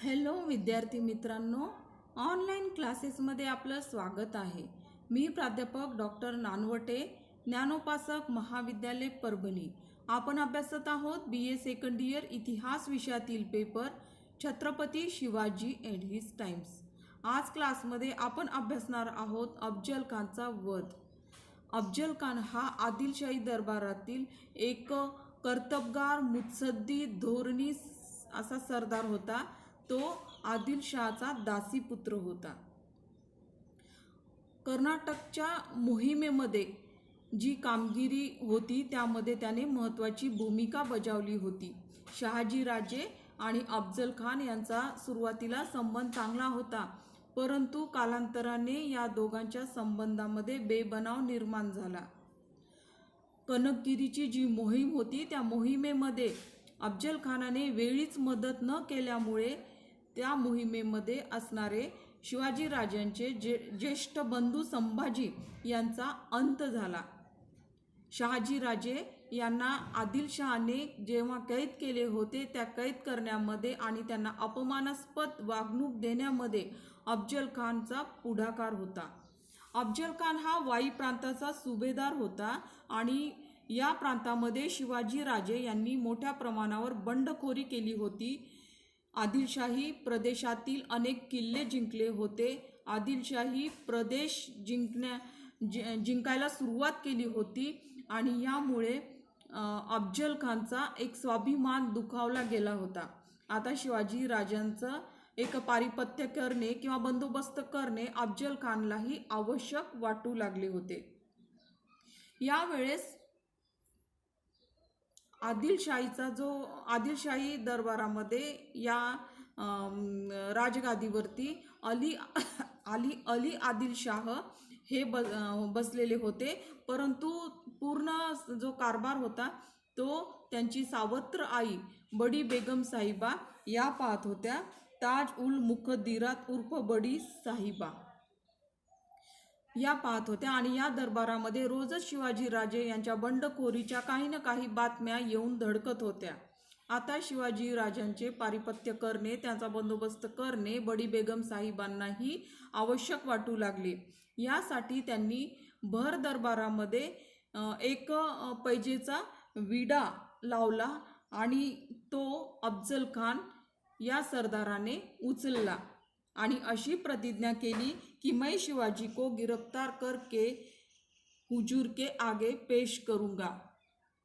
Hello विद्यार्थी मित्रांनो, online क्लासेसमध्ये आपलं स्वागत आहे। मी प्राध्यापक डॉक्टर नानवटे, ज्ञानोपासक महाविद्यालय परभणी। आपण अभ्यासत आहोत BA सेकंड इयर इतिहास विषयातील paper Chhatrapati Shivaji end his times. आज क्लासमध्ये आपण अभ्यासणार आहोत अफजल खानचा वध। अफजल खान हा आदिलशाही दरबारातील एक कर्तबगार, मुत्सद्दी, धोरणी असा सरदार होता। तो आदिलशहाचा दासीपुत्र होता। कर्नाटकच्या मोहिमेमध्ये जी कामगिरी होती त्यामध्ये त्याने महत्त्वाची भूमिका बजावली होती। शहाजी राजे आणि अफजल खान यांचा सुरुवातीला संबंध चांगला होता, परंतु कालांतराने या दोघांच्या संबंधामध्ये बेबनाव निर्माण झाला। कनकगिरीची जी मोहीम होती त्या मोहिमेमध्ये अफजल खानाने वेळीच मदत न केल्यामुळे त्या मोहिमेमध्ये असणारे शिवाजी राजांचे ज्येष्ठ बंधू संभाजी यांचा अंत झाला। शहाजी राजे यांना आदिलशहाने जेव्हा कैद केले होते त्या कैद करण्यामध्ये आणि त्यांना अपमानास्पद वागणूक देण्यामध्ये अफजल खानचा पुढाकार होता। अफजल खान हा वाई प्रांताचा सुभेदार होता आणि या प्रांतामध्ये शिवाजी राजे यांनी मोठ्या प्रमाणावर बंडखोरी केली होती। आदिलशाही प्रदेशातील अनेक किल्ले जिंकले होते। आदिलशाही प्रदेश जिंकायला सुरुवात केली होती आणि यामुळे अफजल खानचा एक स्वाभिमान दुखावला गेला होता। आता शिवाजी राजांचं एक पारिपत्य करणे किंवा बंदोबस्त करणे अफजल खानलाही आवश्यक वाटू लागले होते। यावेळेस आदिलशाही दरबारामध्ये या राजगादीवरती अली आदिलशाह हे बसलेले होते, परंतु पूर्ण जो कारभार होता तो त्यांची सावत्र आई बडी बेगम साहिबा या पाहत होत्या। ताज उल मुखद्दिरात उर्फ बडी साहिबा या पाहत होत्या आणि या दरबारामध्ये रोजच शिवाजी राजे यांच्या बंडखोरीच्या काही ना काही बातम्या येऊन धडकत होत्या। आता शिवाजी राजांचे पारिपत्य करणे, त्यांचा बंदोबस्त करणे बडी बेगम साहिबांनाही आवश्यक वाटू लागले। यासाठी त्यांनी भर दरबारामध्ये एक पैजेचा विडा लावला आणि तो अफजल खान या सरदाराने उचलला आणि अशी प्रतिज्ञा केली की मैं शिवाजी को गिरफ्तार करके हुजूर के आगे पेश करूंगा।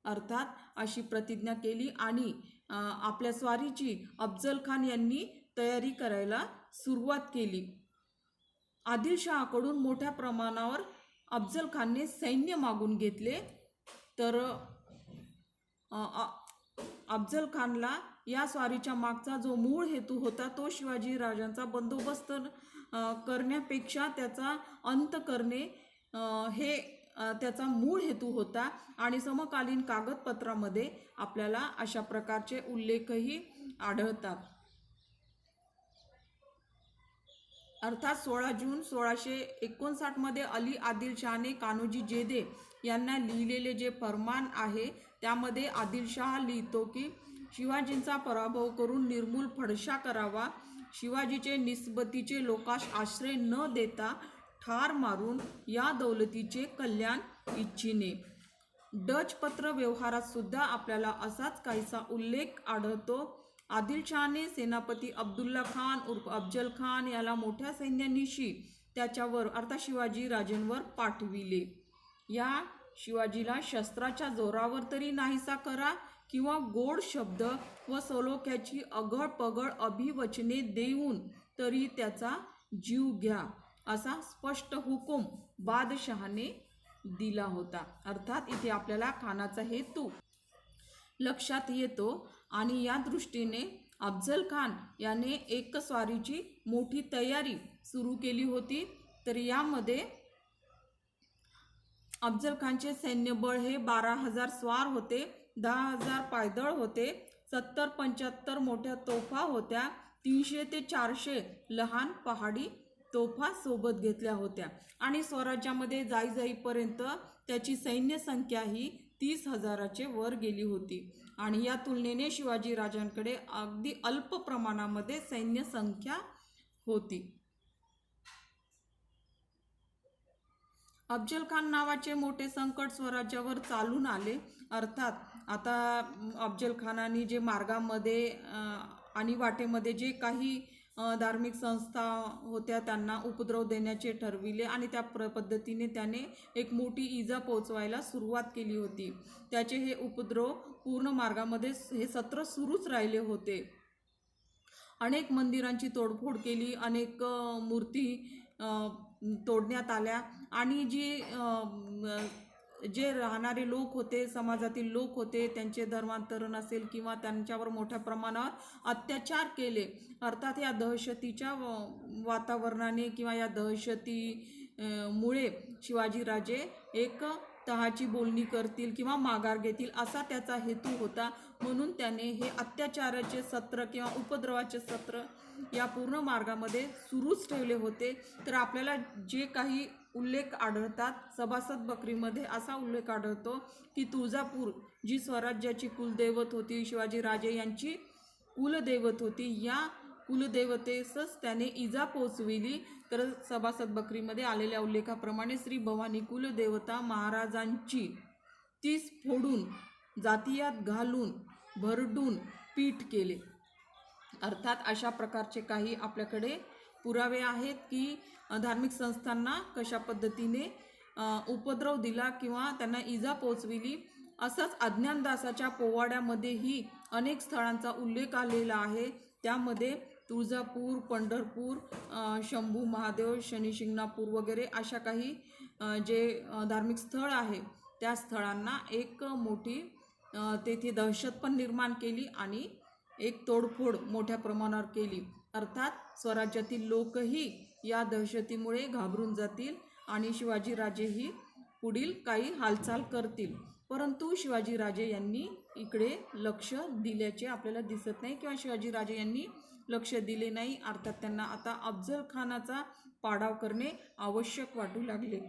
अर्थात अशी प्रतिज्ञा केली आणि आपल्या स्वारीची अफजल खान यांनी तयारी करायला सुरुवात केली। आदिलशहाकडून मोठ्या प्रमाणावर अफजल खानने सैन्य मागून घेतले, तर अफजल खानला या स्वारीच्या मागचा जो मूळ हेतू होता तो शिवाजी राजांचा बंदोबस्त करण्यापेक्षा त्याचा अंत करणे हे त्याचा मूळ हेतू होता आणि समकालीन कागदपत्रामध्ये आपल्याला अशा प्रकारचे उल्लेखही आढळतात। अर्थात 16 जून 1659 मध्ये अली आदिलशहाने कान्होजी जेदे यांना लिहिलेले जे फरमान आहे त्यामध्ये आदिलशाह लिहितो की शिवाजींचा पराभव करून निर्मूल फडशा करावा, शिवाजीचे निस्बतीचे लोकांस आश्रय न देता ठार मारून या दौलतीचे कल्याण इच्छिणे। डच पत्र व्यवहारात सुद्धा आपल्याला असाच काहीसा उल्लेख आढळतो। आदिलशहाने सेनापती अब्दुल्ला खान उर्फ अफजल खान याला मोठ्या सैन्यानिशी त्याच्यावर अर्थात शिवाजी राजेंवर पाठविले। या शिवाजीला शस्त्राच्या जोरावर तरी नाहीसा करा किंवा गोड शब्द व सलोख्याची अगळ पगळ अभिवचने देऊन तरी त्याचा जीव घ्या असा स्पष्ट हुकूम बादशहाने दिला होता। अर्थात इथे आपल्याला खानाचा हेतू लक्षात येतो आणि या दृष्टीने अफजल खान याने एक स्वारीची मोठी तयारी सुरू केली होती। तर यामध्ये अफजल खानचे सैन्यबळ हे 12,000 स्वार होते, 10,000 पायदळ होते, 70-75 मोठ्या तोफा होत्या, 300 ते 400 लहान पहाडी तोफा सोबत घेतल्या होत्या आणि स्वराज्यामध्ये जाईपर्यंत त्याची सैन्य संख्या ही 30,000चे वर गेली होती आणि या तुलनेने शिवाजी राजांकडे अगदी अल्प प्रमाणामध्ये सैन्य संख्या होती. अफजल खान नावाचे मोठे संकट स्वराज्यावर चालून आले. अर्थात आता अफजल खानाने जे मार्गामध्ये आणि वाटेमध्ये जे काही धार्मिक संस्था होत्या त्यांना उपद्रव देण्याचे ठरविले आणि त्या पद्धतीने त्याने एक मोठी इजा पोहोचवायला सुरुवात केली होती. त्याचे हे उपद्रव पूर्ण मार्गामध्ये हे सत्र सुरूच राहिले होते. अनेक मंदिरांची तोडफोड केली, अनेक मूर्ती तोडण्यात आल्या आणि जे राहणारे लोक होते, समाजातील लोक होते, त्यांचे धर्मांतरण असेल किंवा त्यांच्यावर मोठ्या प्रमाणावर अत्याचार केले. अर्थात या दहशतीच्या वातावरणाने किंवा या दहशतीमुळे शिवाजीराजे एक तहाची बोलणी करतील किंवा माघार घेतील असा त्याचा हेतू होता. म्हणून त्याने हे अत्याचाराचे सत्र किंवा उपद्रवाचे सत्र या पूर्ण मार्गामध्ये सुरूच ठेवले होते. तर आपल्याला जे काही उल्लेख आढळतात, सभासद बकरीमध्ये असा उल्लेख आढळतो की तुळजापूर जी स्वराज्याची कुलदैवत होती, शिवाजीराजे यांची कुलदैवत होती, या कुलदेवतेसच त्याने इजा पोचविली. तर सभासद बकरीमध्ये आलेल्या उल्लेखाप्रमाणे श्री भवानी कुलदेवता महाराजांची 30 फोडून जातीयात घालून भरडून पीठ केले. अर्थात अशा प्रकारचे काही आपल्याकडे पुरावे आहेत की धार्मिक संस्थांना कशा पद्धतीने उपद्रव दिला किंवा त्यांना इजा पोचविली. असंच अज्ञानदासाच्या पोवाड्यामध्येही अनेक स्थळांचा उल्लेख आलेला आहे. त्यामध्ये तुळजापूर, पंढरपूर, शंभू महादेव, शनिशिंगणापूर वगैरे अशा काही जे धार्मिक स्थळ आहे त्या स्थळांना एक मोठी तेथे दहशत पण निर्माण केली आणि एक तोडफोड मोठ्या प्रमाणावर केली. अर्थात स्वराज्यातील लोकही या दहशतीमुळे घाबरून जातील आणि शिवाजीराजेही पुढील काही हालचाल करतील. परंतु शिवाजीराजे यांनी इकडे लक्ष दिल्याचे आपल्याला दिसत नाही किंवा शिवाजीराजे यांनी लक्ष दिले नाही. अर्थात त्यांना आता अफजल खानाचा पाडाव करणे आवश्यक वाटू लागले.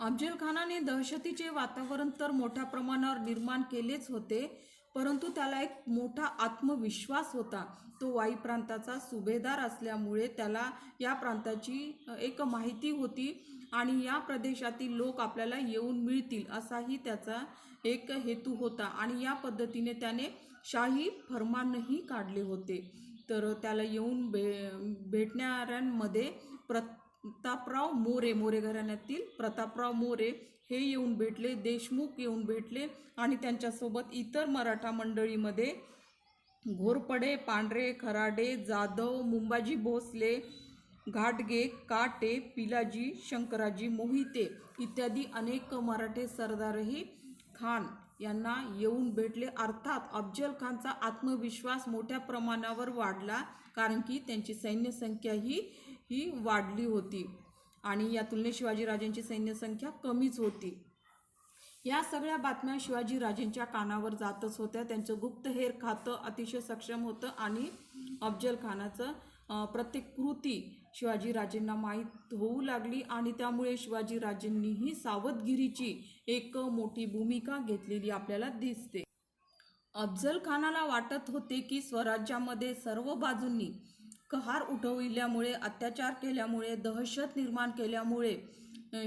अफजल खानाने दहशतीचे वातावरण तर मोठ्या प्रमाणावर निर्माण केलेच होते, परंतु त्याला एक मोठा आत्मविश्वास होता. तो वाई प्रांताचा सुभेदार असल्यामुळे त्याला या प्रांताची एक माहिती होती आणि या प्रदेशातील लोक आपल्याला येऊन मिळतील असाही त्याचा एक हेतू होता आणि या पद्धतीने त्याने शाही फरमानही काढले होते. तर त्याला येऊन भेटणाऱ्यांमध्ये प्रतापराव मोरे घराण्यातील प्रतापराव मोरे हे येऊन भेटले, देशमुख येऊन भेटले आणि त्यांच्यासोबत इतर मराठा मंडळीमध्ये घोरपडे, पांढरे, खराडे, जाधव, मुंबाजी भोसले, घाटगे, काटे, पिलाजी, शंकराजी मोहिते इत्यादी अनेक मराठे सरदारही खान यांना येऊन भेटले. अर्थात अफजल खानचा आत्मविश्वास मोठ्या प्रमाणावर वाढला, कारण की त्यांची सैन्य संख्या ही वाढली होती आणि या तुलनेत शिवाजीराजांची सैन्य संख्या कमीच होती. या सगळ्या बातम्या शिवाजीराजांच्या कानावर जातच होत्या. त्यांचं गुप्तहेर खातं अतिशय सक्षम होतं आणि अफजल खानाचं प्रत्येक कृती शिवाजीराजेंना माहीत होऊ लागली आणि त्यामुळे शिवाजीराजेंनीही सावधगिरीची एक मोठी भूमिका घेतलेली आपल्याला दिसते. अफजल खानाला वाटत होते की स्वराज्यामध्ये सर्व बाजूंनी कहार उठविल्यामुळे, अत्याचार केल्यामुळे, दहशत निर्माण केल्यामुळे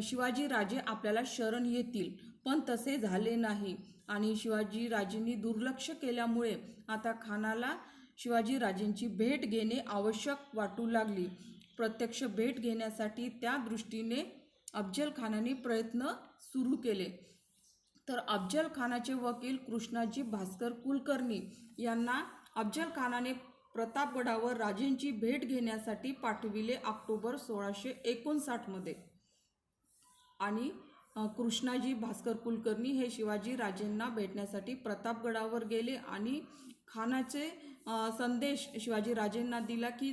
शिवाजीराजे आपल्याला शरण येतील, पण तसे झाले नाही आणि शिवाजीराजेंनी दुर्लक्ष केल्यामुळे आता खानाला शिवाजीराजेंची भेट घेणे आवश्यक वाटू लागली. प्रत्यक्ष भेट घेण्यासाठी त्या दृष्टीने अफजल खानाने प्रयत्न सुरू केले. तर अफजल खानाचे वकील कृष्णाजी भास्कर कुलकर्णी यांना अफजल खानाने प्रतापगडावर राजेंची भेट घेण्यासाठी पाठविले ऑक्टोबर 1659 मध्ये आणि कृष्णाजी भास्कर कुलकर्णी हे शिवाजी राजेंना भेटण्यासाठी प्रतापगडावर गेले आणि खानाचे संदेश शिवाजी राजेंना दिला की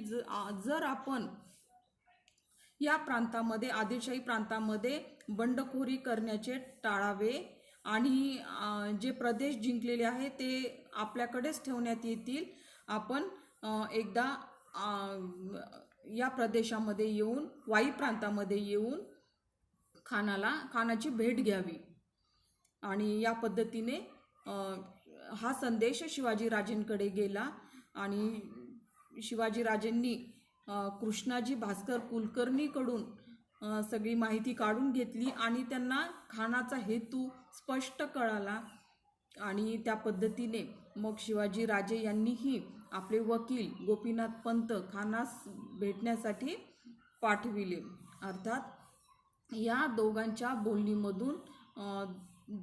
जर आपण या प्रांतामध्ये, आदिलशाही प्रांतामध्ये बंडखोरी करण्याचे टाळावे आणि जे प्रदेश जिंकलेले आहे ते आपल्याकडेच ठेवण्यात येतील, आपण एकदा या प्रदेशामध्ये येऊन, वाई प्रांतामध्ये येऊन खानाची भेट घ्यावी. आणि या पद्धतीने हा संदेश शिवाजीराजेंकडे गेला आणि शिवाजीराजेंनी कृष्णाजी भास्कर कुलकर्णीकडून सगळी माहिती काढून घेतली आणि त्यांना खानाचा हेतू स्पष्ट कळाला आणि त्या पद्धतीने मग शिवाजीराजे यांनीही आपले वकील गोपीनाथ पंत खानास भेटण्यासाठी पाठविले. अर्थात या दोघांच्या बोलणीमधून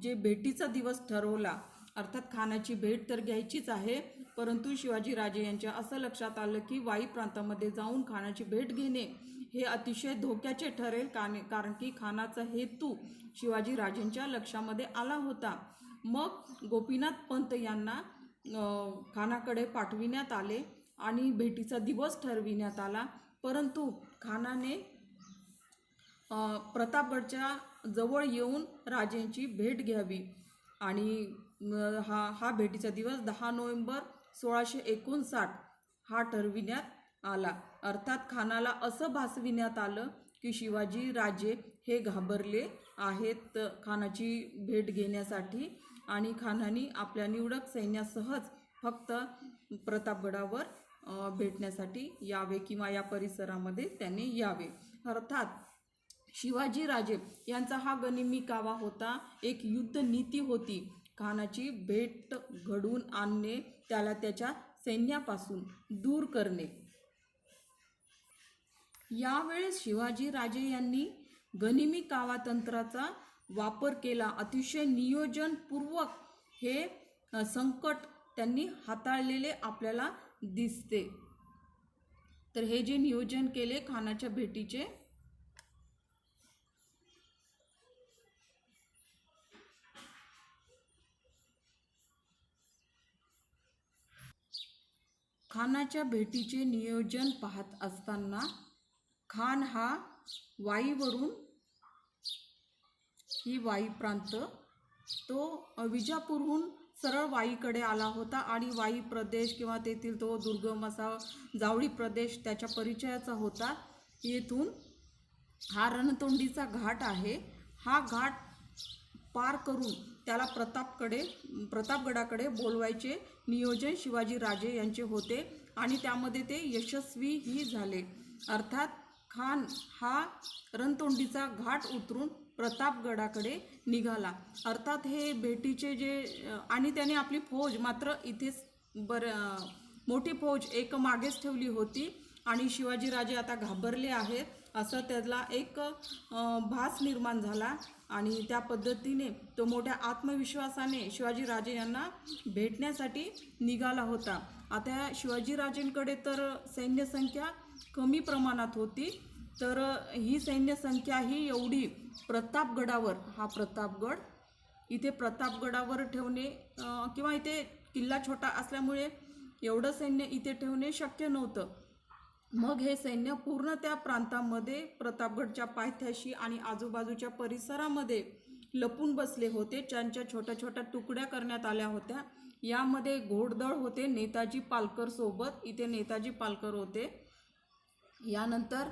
जे भेटीचा दिवस ठरवला, अर्थात खानाची भेट तर घ्यायचीच आहे, परंतु शिवाजीराजे यांच्या असं लक्षात आलं की वाई प्रांतामध्ये जाऊन खानाची भेट घेणे हे अतिशय धोक्याचे ठरेल, कारण की खानाचा हेतू शिवाजीराजेंच्या लक्षामध्ये आला होता. मग गोपीनाथ पंत यांना खानाकडे पाठविण्यात आले आणि भेटीचा दिवस ठरविण्यात आला, परंतु खानाने प्रतापगडच्या जवळ येऊन राजेंची भेट घ्यावी आणि हा भेटीचा दिवस 10 नोव्हेंबर 1659 हा ठरविण्यात आला. अर्थात खानाला असं भासविण्यात आलं की शिवाजी राजे हे घाबरले आहेत खानाची भेट घेण्यासाठी आणि खानाने आपल्या निवडक सैन्यासहज फक्त प्रतापगडावर भेटण्यासाठी यावे किंवा या परिसरामध्ये त्याने यावे. अर्थात शिवाजीराजे यांचा हा गनिमी कावा होता, एक युद्ध नीती होती, खानाची भेट घडवून आणणे, त्याला त्याच्या सैन्यापासून दूर करणे. यावेळेस शिवाजीराजे यांनी गनिमी कावा तंत्राचा वापर केला. अतिशय नियोजनपूर्वक हे संकट त्यांनी हाताळलेले आपल्याला दिसते. तर हे जे नियोजन केले खानाच्या भेटीचे, खानाच्या भेटीचे नियोजन पाहत असताना खान हा वाईवरून, ही वाई प्रांत, तो विजापूरहून सरळ वाईकडे आला होता आणि वाई प्रदेश किंवा तेथील तो दुर्गम असा जावळी प्रदेश त्याच्या परिचयाचा होता. येथून हा रणतोंडीचा घाट आहे, हा घाट पार करून त्याला प्रतापगडाकडे बोलवायचे नियोजन शिवाजीराजे यांचे होते आणि त्यामध्ये ते यशस्वीही झाले. अर्थात खान हा रणतोंडीचा घाट उतरून प्रतापगडाकडे निघाला. अर्थात हे भेटीचे जे आणि त्याने आपली फौज मात्र इथेच मोठी फौज एक मागेच ठेवली होती आणि शिवाजीराजे आता घाबरले आहेत असं त्याला एक भास निर्माण झाला आणि त्या पद्धतीने तो मोठ्या आत्मविश्वासाने शिवाजीराजे यांना भेटण्यासाठी निघाला होता. आता शिवाजीराजेंकडे तर सैन्यसंख्या कमी प्रमाणात होती, तर ही सैन्यसंख्या ही एवढी प्रतापगडावर, हा प्रतापगड, इथे प्रतापगडावर ठेवणे किंवा इथे किल्ला छोटा असल्यामुळे एवढं सैन्य इथे ठेवणे शक्य नव्हतं. मग हे सैन्य पूर्ण त्या प्रांतामध्ये प्रतापगडच्या पायथ्याशी आणि आजूबाजूच्या परिसरामध्ये लपून बसले होते. त्यांच्या छोट्या छोट्या तुकड्या करण्यात आल्या होत्या. यामध्ये घोडदळ होते नेताजी पालकर सोबत, इथे नेताजी पालकर होते. यानंतर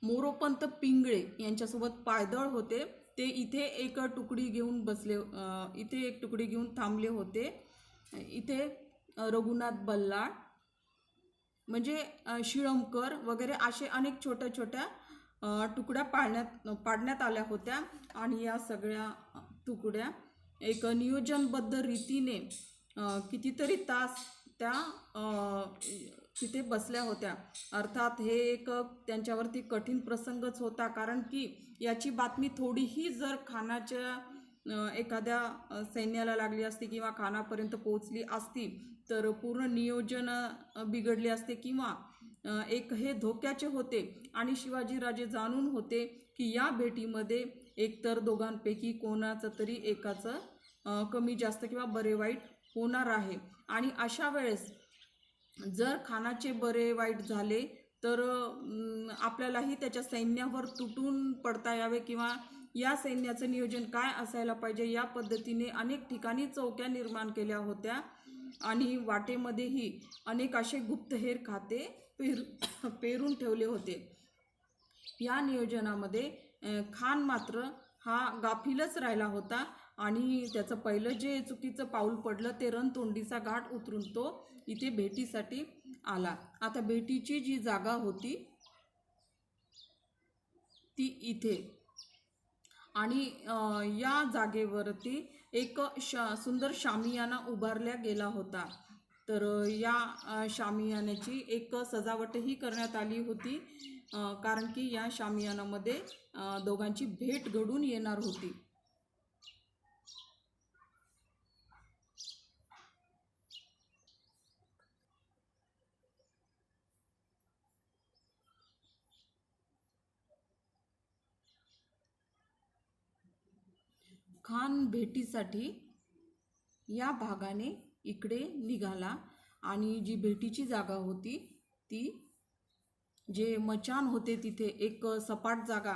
मोरोपंत पिंगळे यांच्यासोबत पायदळ होते, ते इथे एक तुकडी घेऊन इथे एक तुकडी घेऊन थांबले होते. इथे रघुनाथ बल्लाळ म्हणजे शिळमकर वगैरे असे अनेक छोट्या छोट्या तुकड्या पाडण्यात आल्या होत्या आणि या सगळ्या तुकड्या एक नियोजनबद्ध रीतीने कितीतरी तास त्या तिथे बसल्या होत्या. अर्थात हे एक त्यांच्यावरती कठीण प्रसंगच होता, कारण की याची बातमी थोडीही जर खानाच्या एखाद्या सैन्याला लागली असती किंवा खानापर्यंत पोहोचली असती तर पूर्ण नियोजन बिघडले असते किंवा एक हे धोक्याचे होते आणि शिवाजीराजे जाणून होते की या भेटीमध्ये एकतर दोघांपैकी कोणाचं तरी एकाचं कमी जास्त किंवा बरे वाईट होणार आहे आणि अशा वेळेस जर खानाचे बरे वाईट झाले तर आपल्यालाही त्याच्या सैन्यावर तुटून पडता यावे किंवा या सैन्याचं नियोजन काय असायला पाहिजे, या पद्धतीने अनेक ठिकाणी चौक्या निर्माण केल्या होत्या आणि वाटेमध्येही अनेक असे गुप्तहेर खाते पेरून ठेवले होते. या नियोजनामध्ये खान मात्र हा गाफीलच राहिला होता आणि त्याचं पहिलं जे चुकीचं पाऊल पडलं ते रणतोंडीचा घाट उतरून तो इथे भेटीसाठी आला. आता भेटीची जी जागा होती ती इथे, आणि या जागेवरती एक सुंदर शामियाना उभारला गेला होता. तर या शामियान्याची एक सजावटही करण्यात आली होती, कारण की या शामियानामध्ये दोघांची भेट घडून येणार होती. खान भेटीसाठी या भागाने इकडे निघाला, आणि जी भेटीची जागा होती ती, जे मचान होते तिथे एक सपाट जागा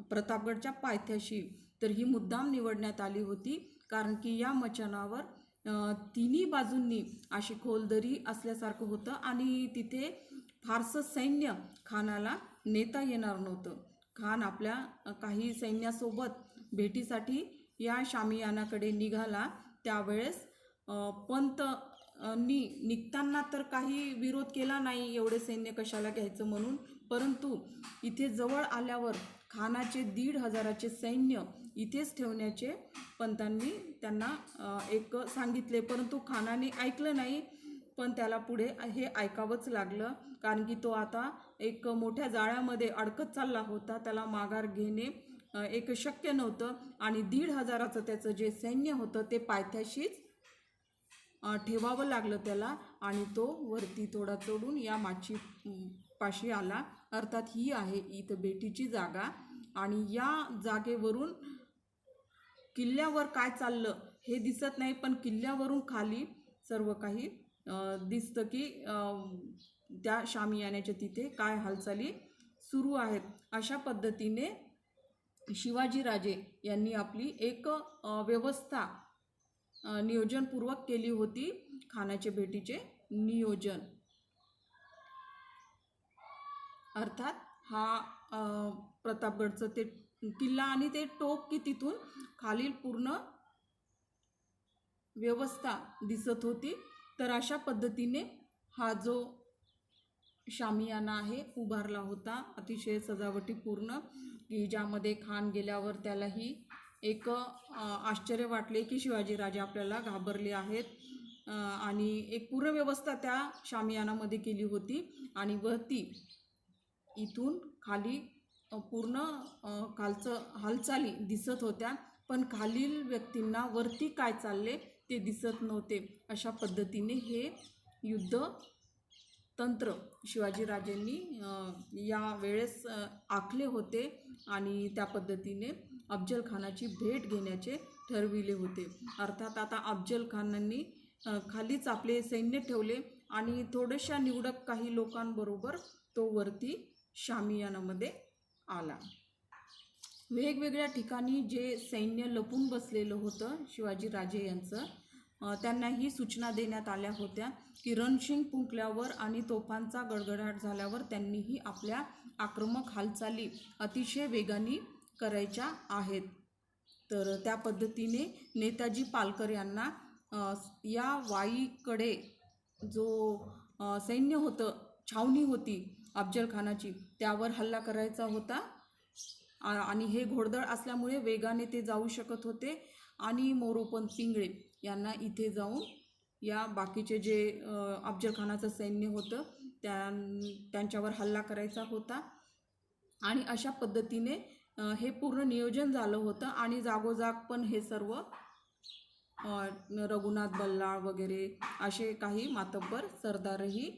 प्रतापगडच्या पायथ्याशी, तर ही मुद्दाम निवडण्यात आली होती, कारण की या मचानावर तिन्ही बाजूंनी अशी खोलदरी असल्यासारखं होतं, आणि तिथे फारसं सैन्य खानाला नेता येणार नव्हतं. खान आपल्या काही सैन्यासोबत भेटीसाठी या शामियानाकडे निघाला. त्यावेळेस पंतनी निघताना तर काही विरोध केला नाही, एवढे सैन्य कशाला घ्यायचं म्हणून, परंतु इथे जवळ आल्यावर खानाचे 1,500चे सैन्य इथेच ठेवण्याचे पंतांनी त्यांना एक सांगितले, परंतु खानाने ऐकलं नाही. पण त्याला पुढे हे ऐकावंच लागलं, कारण की तो आता एक मोठ्या जाळ्यामध्ये अडकत चालला होता. त्याला माघार घेणे एक शक्य नव्हतं, आणि 1,500चं त्याचं जे सैन्य होतं ते पायथ्याशीच ठेवावं लागलं त्याला, आणि तो वरती थोडा चढून या माची पाशी आला. अर्थात ही आहे इथं भेटीची जागा, आणि या जागेवरून किल्ल्यावर काय चाललं हे दिसत नाही, पण किल्ल्यावरून खाली सर्व काही दिसतं की त्या शामियान्याच्या तिथे काय हालचाली सुरू आहेत. अशा पद्धतीने शिवाजीराजे यांनी आपली एक व्यवस्था नियोजनपूर्वक केली होती, खानाच्या भेटीचे नियोजन. अर्थात हा प्रतापगडचं ते किल्ला आणि ते टोक की तिथून खालील पूर्ण व्यवस्था दिसत होती. तर अशा पद्धतीने हा जो शामियाना आहे उभारला होता, अतिशय सजावटीपूर्ण, की ज्यामध्ये खान गेल्यावर त्यालाही एक आश्चर्य वाटले की शिवाजीराजे आपल्याला घाबरले आहेत, आणि एक पूर्ण व्यवस्था त्या शामियानामध्ये केली होती. आणि वरती इथून खाली पूर्ण खालचं हालचाली दिसत होत्या, पण खालील व्यक्तींना वरती काय चालले ते दिसत नव्हते. अशा पद्धतीने हे युद्ध तंत्र शिवाजीराजेंनी या वेळेस आखले होते, आणि त्या पद्धतीने अफजल खानाची भेट घेण्याचे ठरविले होते. अर्थात आता अफजल खानांनी खालीच आपले सैन्य ठेवले, आणि थोड्याशा निवडक काही लोकांबरोबर तो वरती शामियानामध्ये आला. वेगवेगळ्या ठिकाणी जे सैन्य लपून बसलेलं होतं शिवाजीराजे यांचं, त्यांना ही सूचना देण्यात आल्या होत्या की रणशिंग फुंकल्यावर आणि तोफांचा गडगडाट झाल्यावर त्यांनीही आपल्या आक्रमक हालचाली अतिशय वेगाने करायच्या आहेत. तर त्या पद्धतीने नेताजी पालकर यांना या वाईकडे जो सैन्य होतं, छावणी होती अफजल खानाची, त्यावर हल्ला करायचा होता, आणि हे घोडदळ असल्यामुळे वेगाने ते जाऊ शकत होते, आणि मोरोपंत पिंगळे यांना इथे जाऊन या बाकीचे जे अफजल खानाचं सैन्य होतं त्यांच्यावर हल्ला करायचा होता. आणि अशा पद्धतीने हे पूर्ण नियोजन झालं होतं, आणि जागोजाग पण हे सर्व रघुनाथ बल्लाळ वगैरे असे काही मातब्बर सरदारही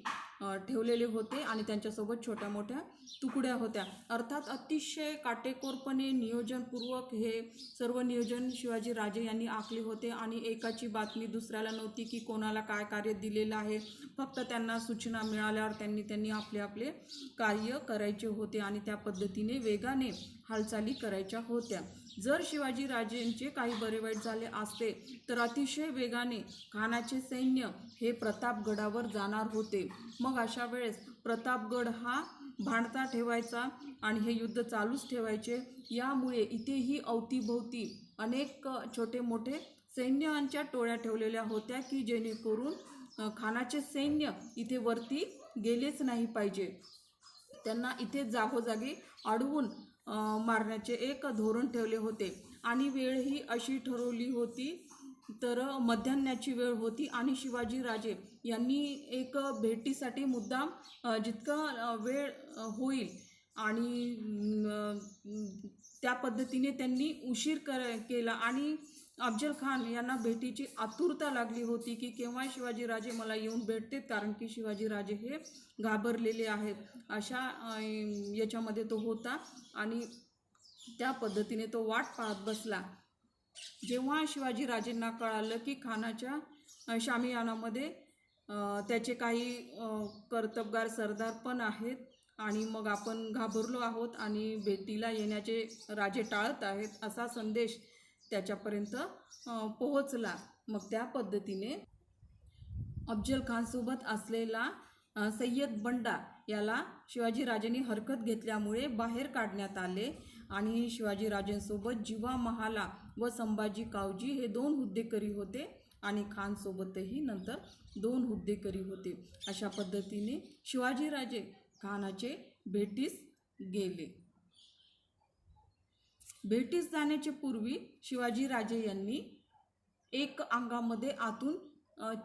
ठेवलेले होते, आणि त्यांच्यासोबत छोट्या मोठ्या तुकड्या होत्या. अर्थात अतिशय काटेकोरपणे नियोजनपूर्वक हे सर्व नियोजन शिवाजीराजे यांनी आखले होते, आणि एकाची बातमी दुसऱ्याला नव्हती की कोणाला काय कार्य दिलेलं आहे. फक्त त्यांना सूचना मिळाल्यावर त्यांनी आपले आपले कार्य करायचे होते, आणि त्या पद्धतीने वेगाने हालचाली करायच्या होत्या. जर शिवाजीराजेंचे काही बरे वाईट झाले असते तर अतिशय वेगाने खानाचे सैन्य हे प्रतापगडावर जाणार होते. मग अशा वेळेस प्रतापगड हा भांडता ठेवायचा, आणि हे युद्ध चालूच ठेवायचे. यामुळे इथेही अवतीभोवती अनेक छोटे मोठे सैन्यांच्या टोळ्या ठेवलेल्या होत्या की जेणेकरून खानाचे सैन्य इथे वरती गेलेच नाही पाहिजे. त्यांना इथे जागोजागी अडवून मारण्याचे एक धोरण ठेवले होते. आणि वेळ ही अशी ठरवली होती तर मध्यान्हाची वेळ होती आणि शिवाजीराजे यांनी एक भेटीसाठी मुद्दाम जितका वेळ होईल आणि त्या पद्धतीने त्यांनी उशीर केला. आणि अफजल खान यांना भेटीची आतुरता लागली होती की केव्हा शिवाजीराजे मला येऊन भेटतात, कारण की शिवाजीराजे हे घाबरलेले आहेत अशा याच्यामध्ये तो होता. आणि त्या पद्धतीने तो वाट पाहत बसला. जेव्हा शिवाजीराजेंना कळालं की खानाच्या शामियानामध्ये त्याचे काही कर्तबगार सरदार पण आहेत आणि मग आपण घाबरलो आहोत आणि भेटीला येण्याचे राजे टाळत आहेत असा संदेश त्याच्यापर्यंत पोहोचला. मग त्या पद्धतीने अफजल खानसोबत असलेला सय्यद बंडा याला शिवाजीराजेंनी हरकत घेतल्यामुळे बाहेर काढण्यात आले. आणि शिवाजीराजेंसोबत जिवा महाला व संभाजी कावजी हे 2 हुद्देकरी होते आणि खानसोबतही नंतर 2 हुद्देकरी होते. अशा पद्धतीने शिवाजीराजे खानाचे भेटीस गेले. भेटीस जाण्याचे पूर्वी शिवाजीराजे यांनी एक अंगामध्ये आतून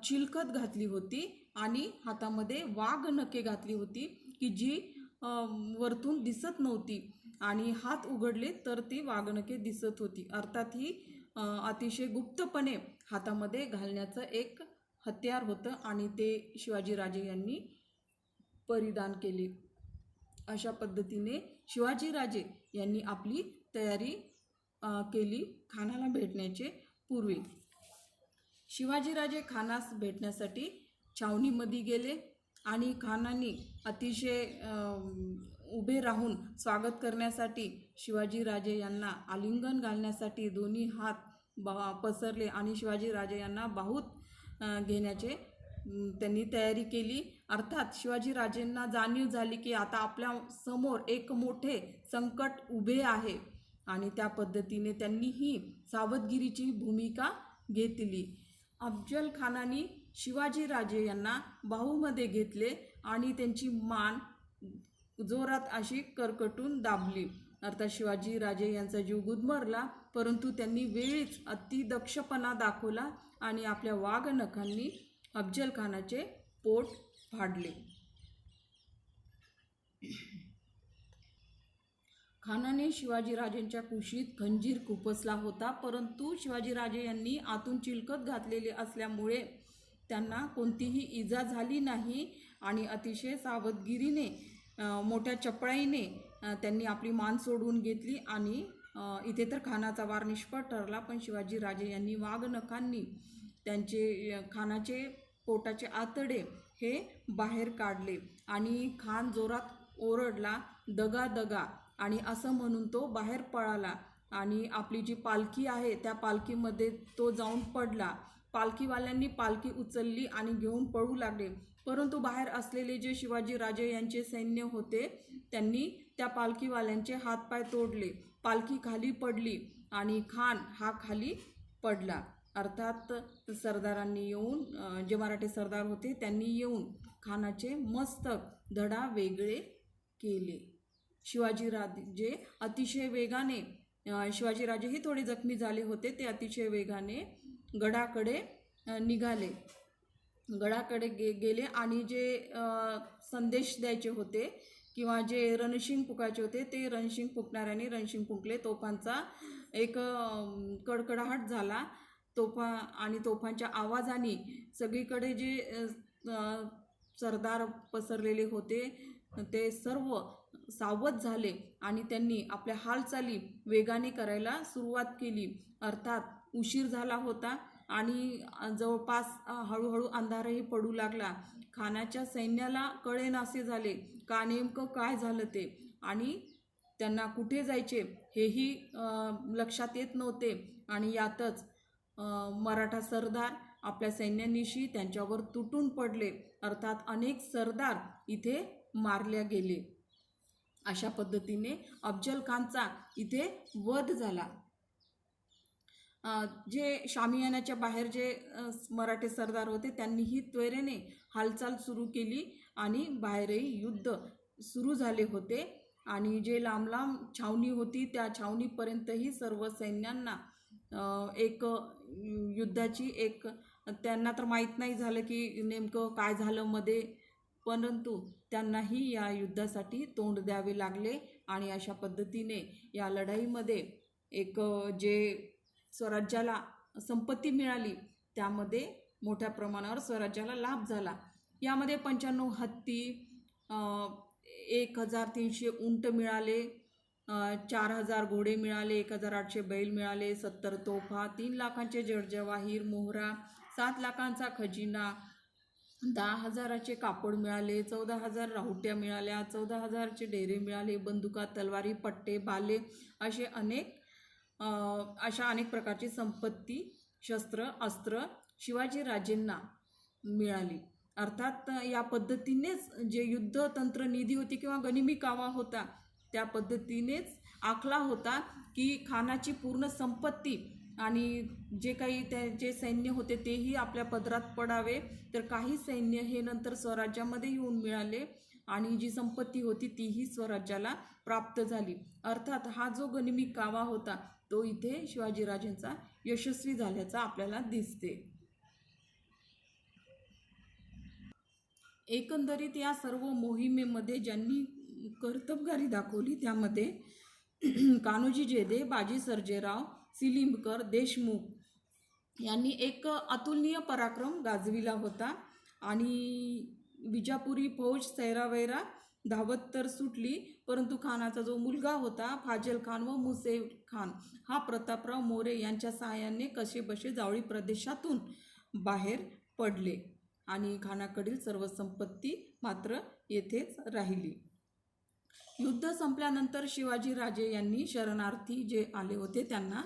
चिलखत घातली होती आणि हातामध्ये वाघ नखे घातली होती की जी वरतून दिसत नव्हती आणि हात उघडले तर ती वाघनखे दिसत होती. अर्थात ही अतिशय गुप्तपणे हातामध्ये घालण्याचं एक हत्यार होतं आणि ते शिवाजीराजे यांनी परिधान केले. अशा पद्धतीने शिवाजीराजे यांनी आपली तयारी केली खानाला भेटण्याचे पूर्वी. शिवाजीराजे खानास भेटण्यासाठी छावणीमध्ये गेले आणि खानाने अतिशय उभे राहून स्वागत करण्यासाठी शिवाजीराजे यांना आलिंगन घालण्यासाठी दोन्ही हात पसरले आणि शिवाजीराजे यांना बाहूत घेण्याचे त्यांनी तयारी केली. अर्थात शिवाजीराजेंना जाणीव झाली की आता आपल्या समोर एक मोठे संकट उभे आहे आणि त्या पद्धतीने त्यांनीही सावधगिरीची भूमिका घेतली. अफजल खानाने शिवाजीराजे यांना बाहूमध्ये घेतले आणि त्यांची मान जोरात अशी करकटून दाबली. अर्थात शिवाजीराजे यांचा जीव गुदमरला, परंतु त्यांनी वेळीच अतिदक्षपणा दाखवला आणि आपल्या वाघ नखांनी अफजल खानाचे पोट फाडले. खानाने शिवाजीराजेंच्या कुशीत खंजीर खुपसला होता, परंतु शिवाजीराजे यांनी आतून चिलखत घातलेले असल्यामुळे त्यांना कोणतीही इजा झाली नाही आणि अतिशय सावधगिरीने मोठ्या चपळाईने त्यांनी आपली मान सोडवून घेतली. आणि इथे तर खानाचा वार निष्फळ ठरला, पण शिवाजीराजे यांनी वाघ नखांनी त्यांचे खानाचे पोटाचे आतडे हे बाहेर काढले आणि खान जोरात ओरडला, दगा दगा, आणि असं म्हणून तो बाहेर पळाला आणि आपली जी पालखी आहे त्या पालखीमध्ये तो जाऊन पडला. पालखीवाल्यांनी पालखी उचलली आणि घेऊन पळू लागले, परंतु बाहेर असलेले जे शिवाजीराजे यांचे सैन्य होते त्यांनी त्या पालखीवाल्यांचे हातपाय तोडले. पालखी खाली पडली आणि खान हा खाली पडला. अर्थात सरदारांनी येऊन जे मराठी सरदार होते त्यांनी येऊन खानाचे मस्तक धडा वेगळे केले. शिवाजीराजे अतिशय वेगाने शिवाजीराजेही थोडे जखमी झाले होते, ते अतिशय वेगाने गडाकडे निघाले. गडाकडे गेले आणि जे संदेश द्यायचे होते किंवा जे रणशिंग फुकायचे होते ते रणशिंग फुकणाऱ्यांनी रणशिंग फुंकले. तोफांचा एक कडकडाहट झाला. तोफांच्या आवाजाने सगळीकडे जे सरदार पसरलेले होते ते सर्व सावध झाले आणि त्यांनी आपल्या हालचाली वेगाने करायला सुरुवात केली. अर्थात उशीर झाला होता आणि जवळपास हळूहळू अंधारही पडू लागला. खानाच्या सैन्याला कळेनासे झाले का नेमकं काय झालं ते, आणि त्यांना कुठे जायचे हेही लक्षात येत नव्हते. आणि यातच मराठा सरदार आपल्या सैन्यानिशी त्यांच्यावर तुटून पडले. अर्थात अनेक सरदार इथे मारल्या गेले. अशा पद्धतीने अफजल खानचा इथे वध झाला. जे शामियानाच्या बाहेर जे मराठे सरदार होते त्यांनीही त्वरेने हालचाल सुरू केली आणि बाहेरही युद्ध सुरू झाले होते आणि जे लांब लांब छावणी होती त्या छावणीपर्यंतही सर्व सैन्यांना एक युद्धाची एक त्यांना तर माहीत नाही झालं की नेमकं काय झालं मध्ये, परंतु त्यांनाही या युद्धासाठी तोंड द्यावे लागले आणि अशा पद्धतीने या लढाईमध्ये एक जे स्वराज्याला संपत्ती मिळाली त्यामध्ये मोठ्या प्रमाणावर स्वराज्याला लाभ झाला. यामध्ये 95 हत्ती, 1300 उंट मिळाले, 4000 घोडे मिळाले, 1800 बैल मिळाले, 70 तोफा, 3 लाखांचे जडजवाहीर मोहरा, 7 लाखांचा खजिना, 10,000चे कापड मिळाले, 14,000 राहुट्या मिळाल्या, 14,000चे डेरे मिळाले, बंदुका, तलवारी, पट्टे, बाले अशा अनेक प्रकारची संपत्ती, शस्त्र, अस्त्र शिवाजीराजेंना मिळाली. अर्थात या पद्धतीनेच जे युद्धतंत्र निधी होती किंवा गनिमी कावा होता त्या पद्धतीनेच आखला होता की खानाची पूर्ण संपत्ती आणि जे काही त्याचे सैन्य होते तेही आपल्या पदरात पडावे, तर काही सैन्य हे नंतर स्वराज्यामध्ये येऊन मिळाले आणि जी संपत्ती होती तीही स्वराज्याला प्राप्त झाली. अर्थात हा जो गनिमी कावा होता तो इथे शिवाजीराजेंचा यशस्वी झाल्याचा आपल्याला दिसते. एकंदरीत या सर्व मोहिमेमध्ये ज्यांनी कर्तबगारी दाखवली त्यामध्ये कान्होजी जेधे, बाजी सर्जेराव, सिलिंबकर, देशमुख यांनी एक अतुलनीय पराक्रम गाजविला होता आणि विजापुरी फौज सैरावैरा धावत तर सुटली, परंतु खानाचा जो मुलगा होता फाजल खान व मुसेफ खान हा प्रतापराव मोरे यांच्या सहाय्याने कसेबसे जावळी प्रदेशातून बाहेर पडले आणि खानाकडील सर्व संपत्ती मात्र येथेच राहिली. युद्ध संपल्यानंतर शिवाजीराजे यांनी शरणार्थी जे आले होते त्यांना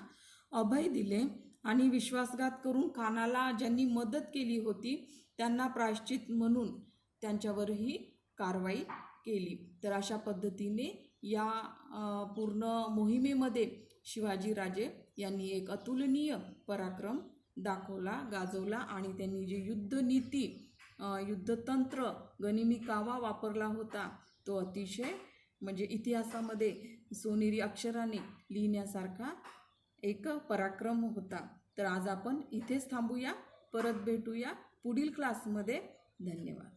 अभय दिले आणि विश्वासघात करून खानाला ज्यांनी मदत केली होती त्यांना प्रायश्चित म्हणून त्यांच्यावरही कारवाई केली. तर अशा पद्धतीने या पूर्ण मोहिमेमध्ये शिवाजीराजे यांनी एक अतुलनीय पराक्रम दाखवला, गाजवला आणि त्यांनी जे युद्धनीती, युद्धतंत्र, गनिमी कावा वापरला होता तो अतिशय म्हणजे इतिहासामध्ये सोनेरी अक्षराने लिहिण्यासारखा एक पराक्रम होता. तर आज आपण इथेच थांबूया, परत भेटूया पुढील क्लासमध्ये. धन्यवाद.